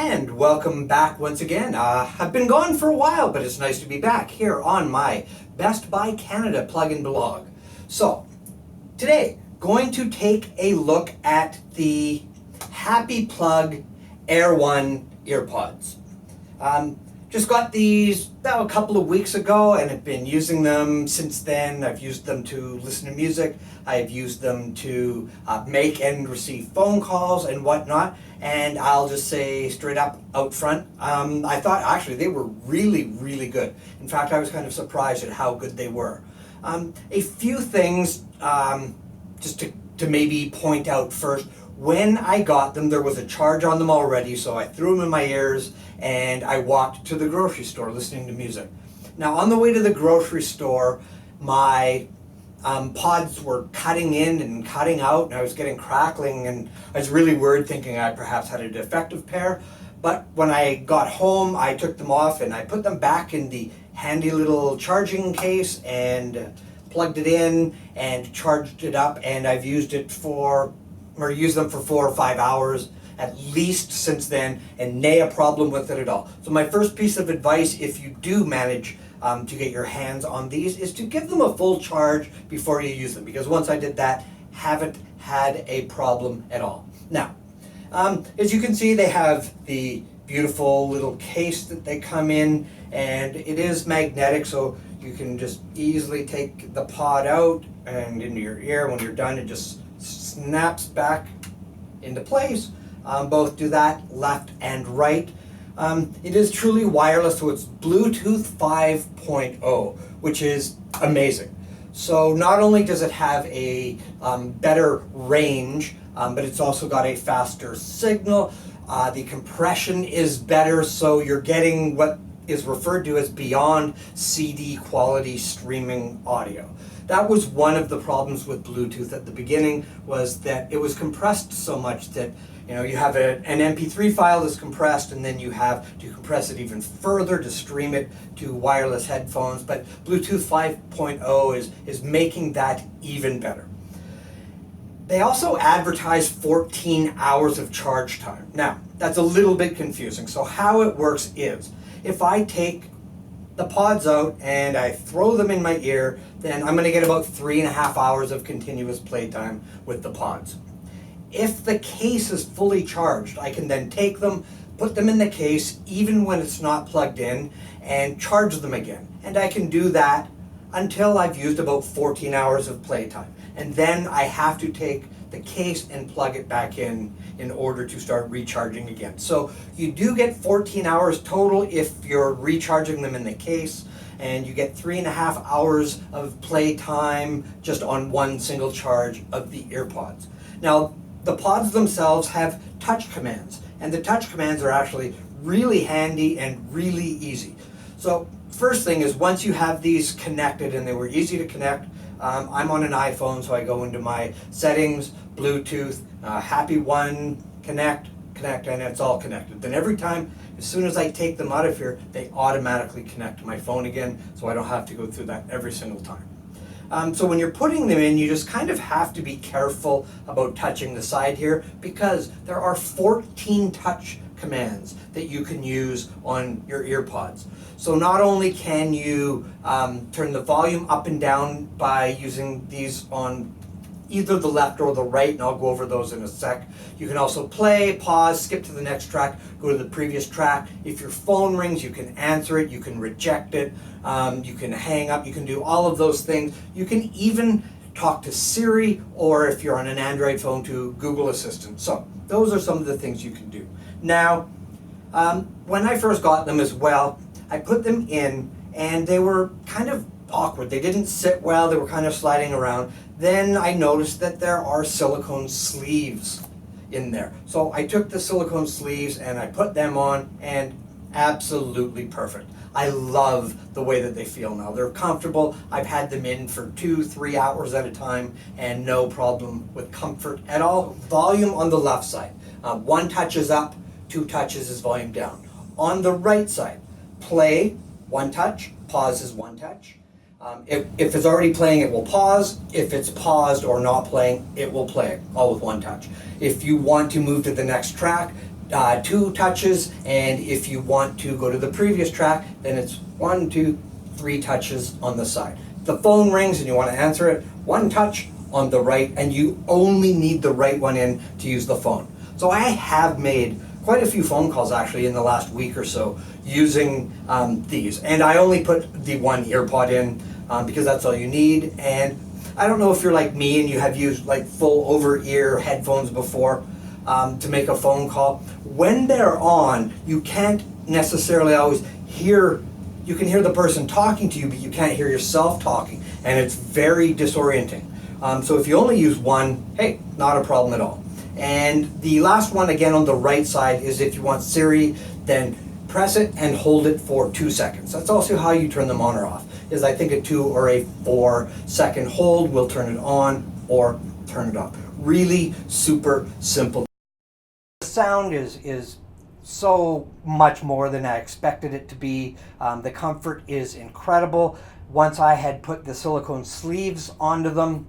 And welcome back once again. I've been gone for a while, but it's nice to be back here on my Best Buy Canada plug-in blog. So, today, going to take a look at the Happy Plug Air1 earpods. Just got these about a couple of weeks ago and have been using them since then. I've used them to listen to music. I've used them to make and receive phone calls and whatnot. And I'll just say straight up out front, I thought actually they were really, really good. In fact, I was kind of surprised at how good they were. A few things just to maybe point out first. When I got them, there was a charge on them already, so I threw them in my ears and I walked to the grocery store listening to music. Now, on the way to the grocery store, my pods were cutting in and cutting out, and I was getting crackling, and I was really worried, thinking I perhaps had a defective pair. But when I got home, I took them off and I put them back in the handy little charging case and plugged it in and charged it up, and I've used them for 4 or 5 hours at least since then, and nay a problem with it at all. So my first piece of advice, if you do manage to get your hands on these, is to give them a full charge before you use them, because once I did that, haven't had a problem at all. Now, as you can see, they have the beautiful little case that they come in, and it is magnetic, so you can just easily take the pod out and into your ear. When you're done, it just snaps back into place. Both do that, left and right. It is truly wireless, so it's Bluetooth 5.0, which is amazing. So not only does it have a better range, but it's also got a faster signal. The compression is better, so you're getting what is referred to as beyond CD quality streaming audio. That was one of the problems with Bluetooth at the beginning, was that it was compressed so much that you have an MP3 file that's compressed, and then you have to compress it even further to stream it to wireless headphones. But Bluetooth 5.0 is making that even better. They also advertise 14 hours of charge time. Now, that's a little bit confusing. So how it works is, if I take the pods out and I throw them in my ear, then I'm going to get about 3.5 hours of continuous playtime with the pods. If the case is fully charged, I can then take them, put them in the case, even when it's not plugged in, and charge them again. And I can do that until I've used about 14 hours of playtime. And then I have to take the case and plug it back in order to start recharging again. So you do get 14 hours total if you're recharging them in the case, and you get 3.5 hours of playtime just on one single charge of the earpods. Now, the pods themselves have touch commands, and the touch commands are actually really handy and really easy. So first thing is, once you have these connected, and they were easy to connect, I'm on an iPhone, so I go into my settings, Bluetooth, Happy One, connect, and it's all connected. Then every time, as soon as I take them out of here, they automatically connect to my phone again, so I don't have to go through that every single time. So when you're putting them in, you just kind of have to be careful about touching the side here, because there are 14 touch commands that you can use on your earpods. So not only can you turn the volume up and down by using these on either the left or the right, and I'll go over those in a sec. You can also play, pause, skip to the next track, go to the previous track. If your phone rings, you can answer it, you can reject it, you can hang up, you can do all of those things. You can even talk to Siri, or if you're on an Android phone, to Google Assistant. So those are some of the things you can do. Now, when I first got them as well, I put them in and they were kind of awkward. They didn't sit well, they were kind of sliding around. Then I noticed that there are silicone sleeves in there. So I took the silicone sleeves and I put them on, and absolutely perfect. I love the way that they feel now. They're comfortable. I've had them in for 2-3 hours at a time, and no problem with comfort at all. Volume on the left side. 1 touch is up, 2 touches is volume down. On the right side, play, 1 touch, pause is 1 touch. If it's already playing, it will pause. If it's paused or not playing, it will play, all with 1 touch. If you want to move to the next track, 2 touches, and if you want to go to the previous track, then it's 1, 2, 3 touches on the side. If the phone rings and you want to answer it, 1 touch on the right, and you only need the right one in to use the phone. So I have made quite a few phone calls actually in the last week or so using these, and I only put the 1 earpod in because that's all you need. And I don't know if you're like me and you have used like full over-ear headphones before to make a phone call. When they're on, you can't necessarily always hear, you can hear the person talking to you, but you can't hear yourself talking, and it's very disorienting. So if you only use 1, hey, not a problem at all. And the last one, again on the right side, is if you want Siri, then press it and hold it for 2 seconds. That's also how you turn them on or off, is I think a 2 or a 4 second hold will turn it on or turn it off. Really super simple. The sound is so much more than I expected it to be. The comfort is incredible. Once I had put the silicone sleeves onto them,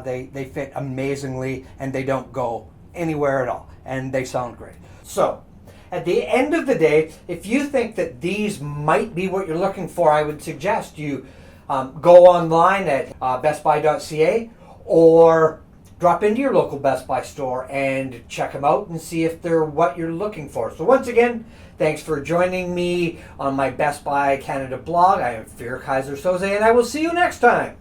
they fit amazingly, and they don't go anywhere at all, and they sound great. So at the end of the day, if you think that these might be what you're looking for, I would suggest you go online at bestbuy.ca or drop into your local Best Buy store and check them out and see if they're what you're looking for. So once again, thanks for joining me on my Best Buy Canada blog. I am Fear Kaiser Soze, and I will see you next time.